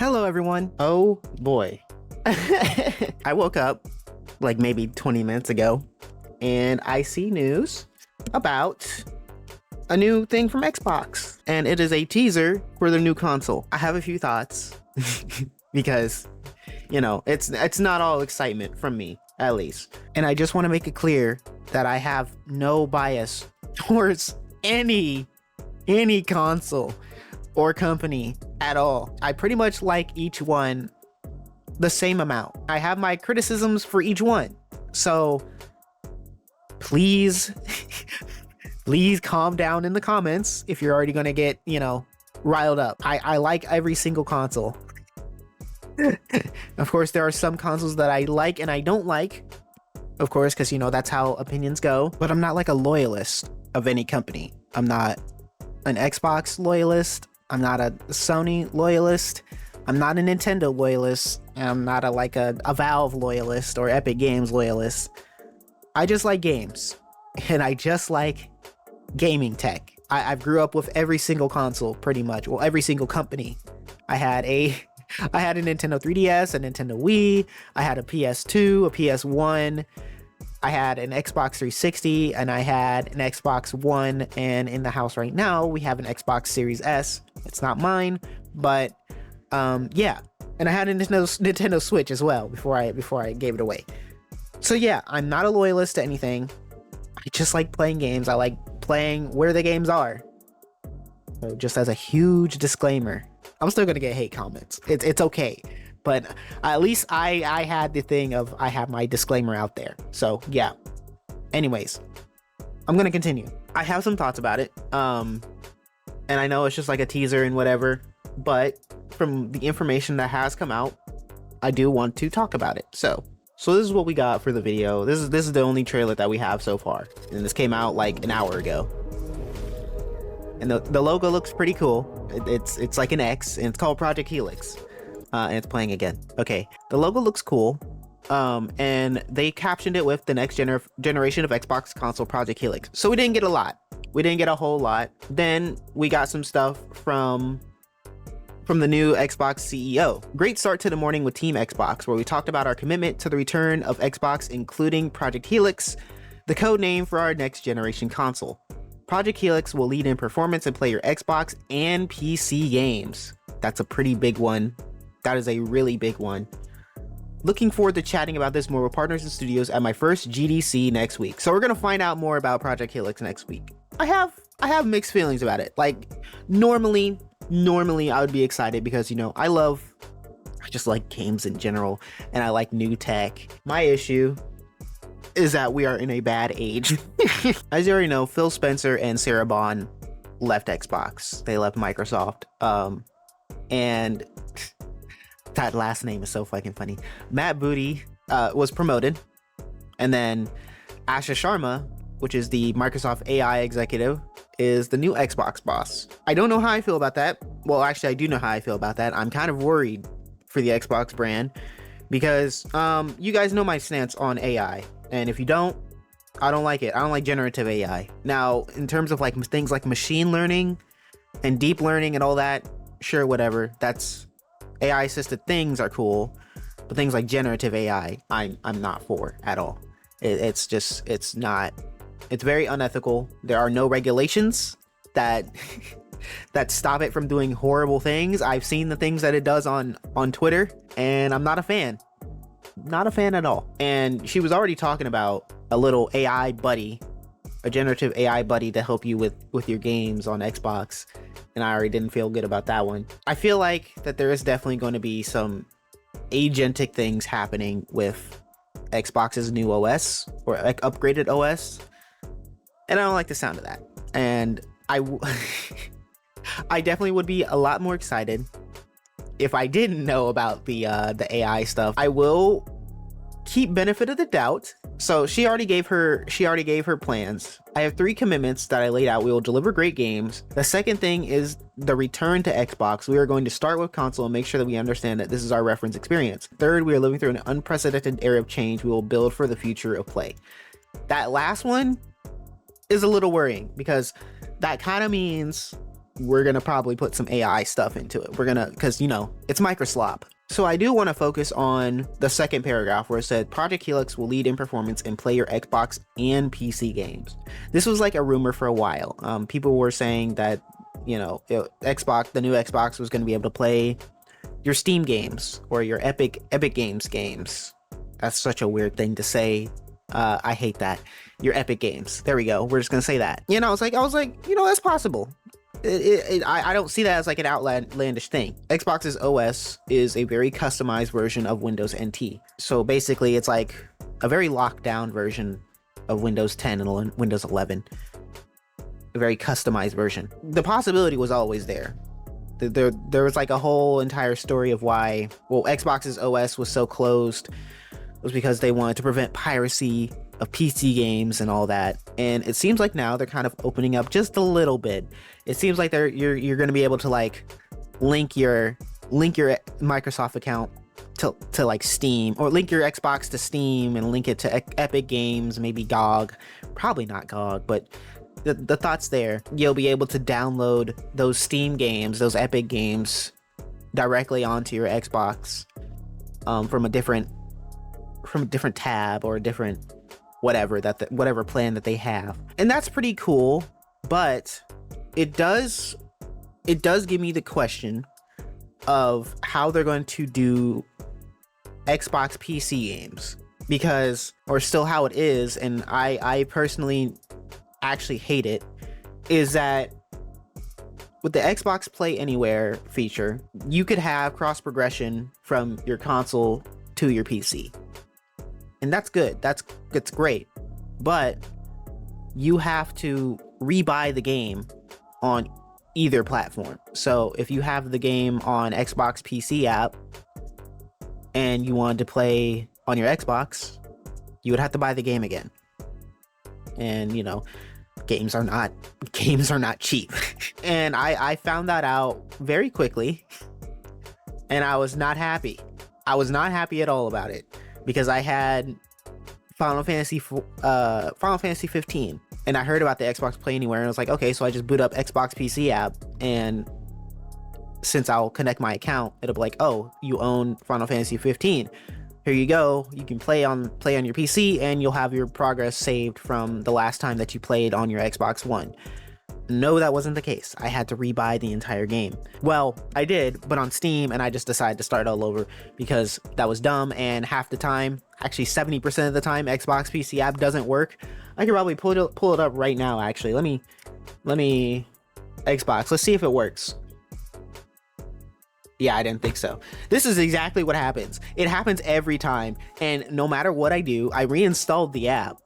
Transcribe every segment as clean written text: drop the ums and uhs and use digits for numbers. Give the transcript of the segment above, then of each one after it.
Hello everyone. Oh boy. I woke up like maybe 20 minutes ago and I see news about a new thing from Xbox, and it is a teaser for their new console. I have a few thoughts because, you know, it's not all excitement from me, at least. And I just want to make it clear that I have no bias towards any console or company at all. I pretty much like each one the same amount. I have my criticisms for each one. So please, please calm down in the comments if you're already gonna get, you know, riled up. I like every single console. Of course, there are some consoles that I like and I don't like, of course, because, you know, that's how opinions go. But I'm not like a loyalist of any company. I'm not an Xbox loyalist. I'm not a Sony loyalist. I'm not a Nintendo loyalist. And I'm not a Valve loyalist or Epic Games loyalist. I just like games. And I just like gaming tech. I grew up with every single console, pretty much. Well, every single company. I had a Nintendo 3DS, a Nintendo Wii. I had a PS2, a PS1. I had an Xbox 360, and I had an Xbox One, and in the house right now, we have an Xbox Series S. It's not mine, but yeah. And I had a Nintendo Switch as well before I gave it away. So yeah, I'm not a loyalist to anything. I just like playing games. I like playing where the games are. So just as a huge disclaimer, I'm still gonna get hate comments. It's okay. But at least I had the thing of I have my disclaimer out there. So yeah. Anyways, I'm gonna continue. I have some thoughts about it. And I know it's just like a teaser and whatever, but from the information that has come out, I do want to talk about it. So this is what we got for the video. This is the only trailer that we have so far. And this came out like an hour ago. And the logo looks pretty cool. It's like an X, and it's called Project Helix. And it's playing again. Okay, the logo looks cool. And they captioned it with the next generation of Xbox console, Project Helix. So we didn't get a lot. We didn't get a whole lot. Then we got some stuff from the new Xbox CEO. Great start to the morning with Team Xbox, where we talked about our commitment to the return of Xbox, including Project Helix, the code name for our next generation console. Project Helix will lead in performance and play your Xbox and PC games. That's a pretty big one. That is a really big one. Looking forward to chatting about this more with partners and studios at my first GDC next week. So we're gonna find out more about Project Helix next week. I have mixed feelings about it. Like normally I would be excited because, you know, I just like games in general and I like new tech. My issue is that we are in a bad age. As you already know, Phil Spencer and Sarah Bond left Xbox. They left Microsoft. And that last name is so fucking funny. Matt Booty was promoted, and then Asha Sharma, which is the Microsoft AI executive, is the new Xbox boss. I don't know how I feel about that. Well, actually, I do know how I feel about that. I'm kind of worried for the Xbox brand because you guys know my stance on AI, and if you don't, I don't like it. I don't like generative AI. Now, in terms of like things like machine learning and deep learning and all that, sure, whatever. That's AI assisted things are cool, but things like generative AI, I'm not for at all. It's very unethical. There are no regulations that stop it from doing horrible things. I've seen the things that it does on Twitter, and I'm not a fan. Not a fan at all. And she was already talking about a little AI buddy, a generative AI buddy to help you with your games on Xbox. And I already didn't feel good about that one. I feel like that there is definitely going to be some agentic things happening with Xbox's new OS or like upgraded OS. And I don't like the sound of that. And I definitely would be a lot more excited if I didn't know about the AI stuff. I will keep benefit of the doubt. So she already gave her plans. I have 3 commitments that I laid out. We will deliver great games. The second thing is the return to Xbox. We are going to start with console and make sure that we understand that this is our reference experience. Third, we are living through an unprecedented era of change. We will build for the future of play. That last one is a little worrying because that kind of means we're gonna probably put some AI stuff into it. We're gonna, because you know, it's Microslop. So I do want to focus on the second paragraph where it said Project Helix will lead in performance and play your Xbox and PC games. This was like a rumor for a while. People were saying that, you know, the new Xbox was going to be able to play your Steam games or your Epic games. That's such a weird thing to say. I hate that. Your Epic games. There we go. We're just gonna say that. You know, I was like, you know, that's possible. I don't see that as like an outlandish thing. Xbox's OS is a very customized version of Windows NT. So basically, it's like a very locked down version of Windows 10 and Windows 11. A very customized version. The possibility was always there. There was like a whole entire story of why, well, Xbox's OS was so closed was because they wanted to prevent piracy of PC games and all that. And it seems like now they're kind of opening up just a little bit. It seems like you're going to be able to like link your Microsoft account to like Steam, or link your Xbox to Steam and link it to Epic Games, maybe GOG, probably not GOG, but the thoughts there. You'll be able to download those Steam games, those Epic games directly onto your Xbox from a different tab or a different whatever plan that they have. And that's pretty cool, but it does give me the question of how they're going to do Xbox PC games, because, or still how it is, and I personally actually hate it, is that with the Xbox Play Anywhere feature, you could have cross progression from your console to your PC. And that's good. That's great. But you have to rebuy the game on either platform. So if you have the game on Xbox PC app and you wanted to play on your Xbox, you would have to buy the game again. And you know, games are not cheap. And I found that out very quickly, and I was not happy. I was not happy at all about it, because I had Final Fantasy 15, and I heard about the Xbox Play Anywhere, and I was like, okay, so I just boot up Xbox PC app, and since I'll connect my account, it'll be like, oh, you own Final Fantasy 15. Here you go. You can play on your PC, and you'll have your progress saved from the last time that you played on your Xbox One. No, that wasn't the case. I had to rebuy the entire game. Well, I did, but on Steam, and I just decided to start all over because that was dumb. And half the time, actually 70% of the time, Xbox PC app doesn't work. I could probably pull it up right now. Actually, let me Xbox. Let's see if it works. Yeah, I didn't think so. This is exactly what happens. It happens every time, and no matter what I do, I reinstalled the app.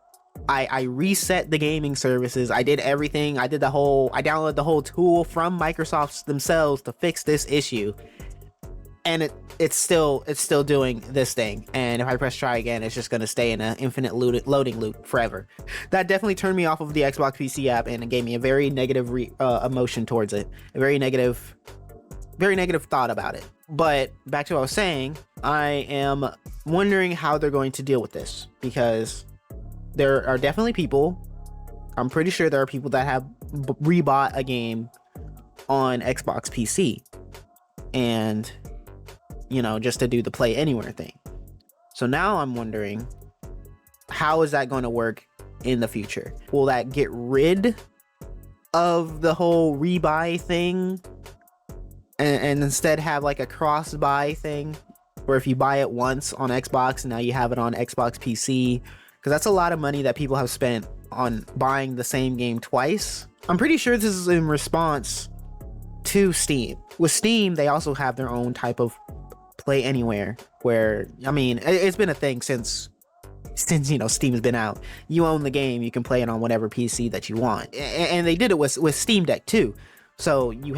I reset the gaming services. I did everything. I downloaded the whole tool from Microsoft themselves to fix this issue. And it's still doing this thing. And if I press try again, it's just gonna stay in an infinite loading loop forever. That definitely turned me off of the Xbox PC app, and it gave me a very negative emotion towards it. A very negative thought about it. But back to what I was saying, I am wondering how they're going to deal with this, because there are definitely people, I'm pretty sure there are people that have rebought a game on Xbox PC, and you know, just to do the Play Anywhere thing. So now I'm wondering, how is that going to work in the future? Will that get rid of the whole rebuy thing and instead have like a cross buy thing, where if you buy it once on Xbox, now you have it on Xbox PC? Because that's a lot of money that people have spent on buying the same game twice. I'm pretty sure this is in response to Steam. With Steam, they also have their own type of Play Anywhere, where, I mean, it's been a thing since you know, Steam's been out. You own the game, you can play it on whatever PC that you want. And they did it with Steam Deck too. So you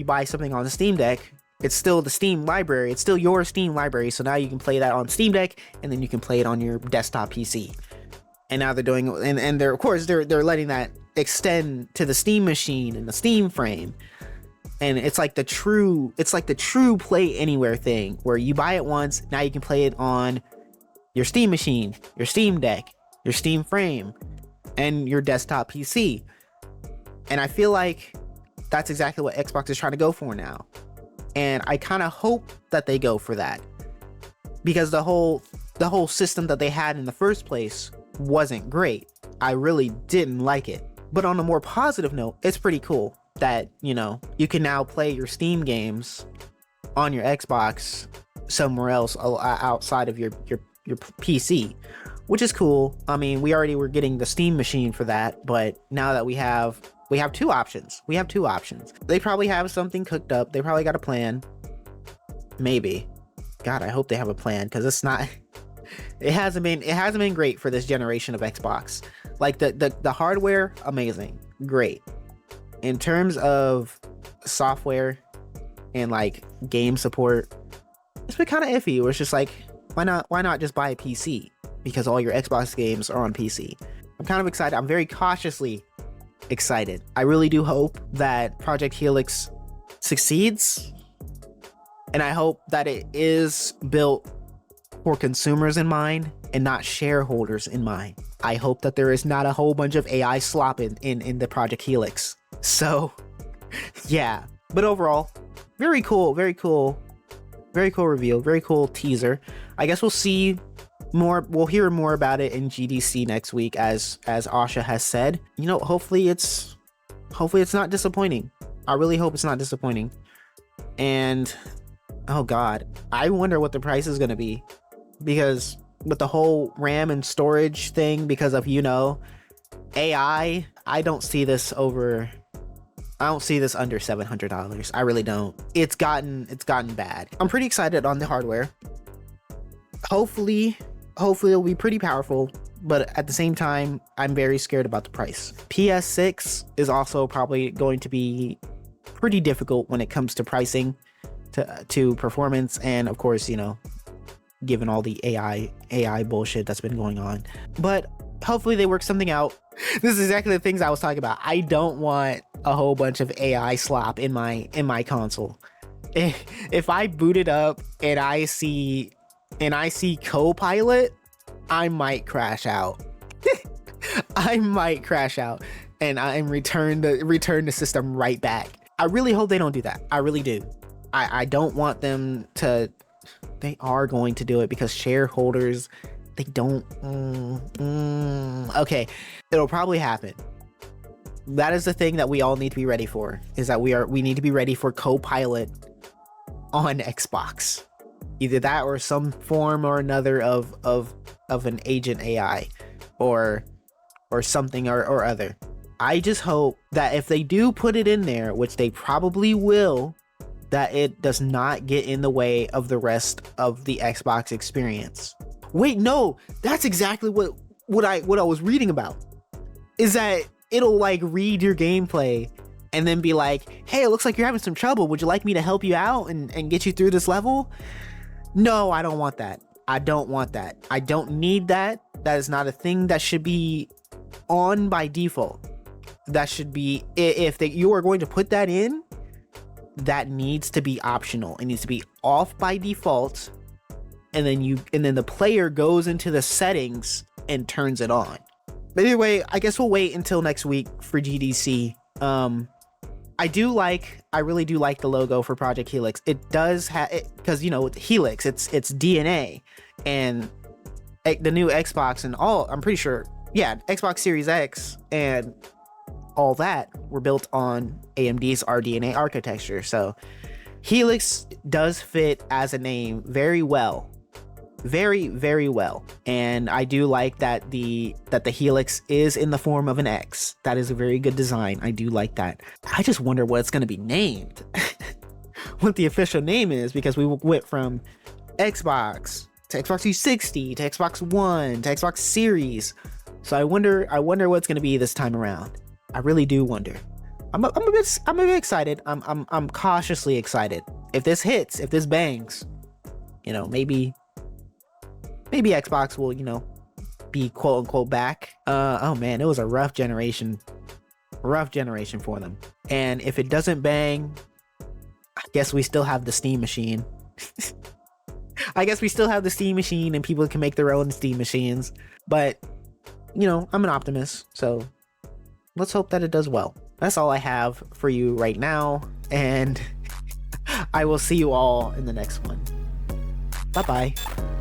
buy something on the Steam Deck, it's still the Steam library, it's still your Steam library, so now you can play that on Steam Deck, and then you can play it on your desktop PC. And now they're doing, and they're, of course, they're letting that extend to the Steam machine and the Steam frame. And it's like the true Play Anywhere thing, where you buy it once, now you can play it on your Steam machine, your Steam Deck, your Steam frame, and your desktop PC. And I feel like That's exactly what Xbox is trying to go for now. And I kind of hope that they go for that, because the whole system that they had in the first place wasn't great. I really didn't like it. But on a more positive note, it's pretty cool that, you know, you can now play your Steam games on your Xbox somewhere else outside of your PC, which is cool. I mean, we already were getting the Steam machine for that, but now that we have two options. We have two options. They probably have something cooked up. They probably got a plan. Maybe. God, I hope they have a plan, because it's not it hasn't been great for this generation of Xbox. Like the hardware, amazing, great. In terms of software and like game support, it's been kind of iffy. Where it's just like, why not just buy a PC, because all your Xbox games are on PC. I'm kind of excited. I'm very cautiously excited. I really do hope that Project Helix succeeds, and I hope that it is built for consumers in mind and not shareholders in mind. I hope that there is not a whole bunch of AI slop in the Project Helix. So yeah, but overall, very cool reveal, very cool teaser. I guess we'll see more, we'll hear more about it in GDC next week, as Asha has said. You know, hopefully it's not disappointing. I really hope it's not disappointing. And oh god, I wonder what the price is going to be, because with the whole RAM and storage thing, because of, you know, AI, I don't see this under $700. I really don't. It's gotten bad. I'm pretty excited on the hardware. Hopefully it'll be pretty powerful, but at the same time, I'm very scared about the price. PS6 is also probably going to be pretty difficult when it comes to pricing, to performance, and of course, you know, given all the AI bullshit that's been going on. But hopefully they work something out. This is exactly the things I was talking about. I don't want a whole bunch of AI slop in my console. If I boot it up and I see Copilot, I might crash out. I might crash out and return the system right back. I really hope they don't do that. I really do. I don't want them to. They are going to do it because shareholders, they don't. Okay, it'll probably happen. That is the thing that we all need to be ready for, is that we need to be ready for Copilot on Xbox. Either that or some form or another of an agent AI or something or other. I just hope that if they do put it in there, which they probably will, that it does not get in the way of the rest of the Xbox experience. Wait, no, that's exactly what I was reading about, is that it'll like read your gameplay and then be like, hey, it looks like you're having some trouble. Would you like me to help you out and get you through this level? No, I don't want that. I don't want that. I don't need that. That is not a thing that should be on by default. That should be, if you are going to put that in, that needs to be optional. It needs to be off by default, and then the player goes into the settings and turns it on. But anyway, I guess we'll wait until next week for GDC. I really do like the logo for Project Helix. It does have it, because, you know, with Helix, it's DNA, and the new Xbox and all, I'm pretty sure, yeah, Xbox Series X and all that were built on AMD's RDNA architecture. So Helix does fit as a name very well, very, very well. And I do like that the Helix is in the form of an X. That is a very good design. I do like that. I just wonder what it's going to be named. What the official name is, because we went from Xbox to Xbox 360 to Xbox One to Xbox Series. So I wonder what it's going to be this time around. I really do wonder. I'm a bit excited. I'm cautiously excited. If this hits, if this bangs, you know, maybe Xbox will, you know, be quote unquote back. Oh man, it was a rough generation for them. And if it doesn't bang, I guess we still have the Steam machine. I guess we still have the Steam machine and people can make their own Steam machines. But, you know, I'm an optimist, so let's hope that it does well. That's all I have for you right now, and I will see you all in the next one. Bye bye.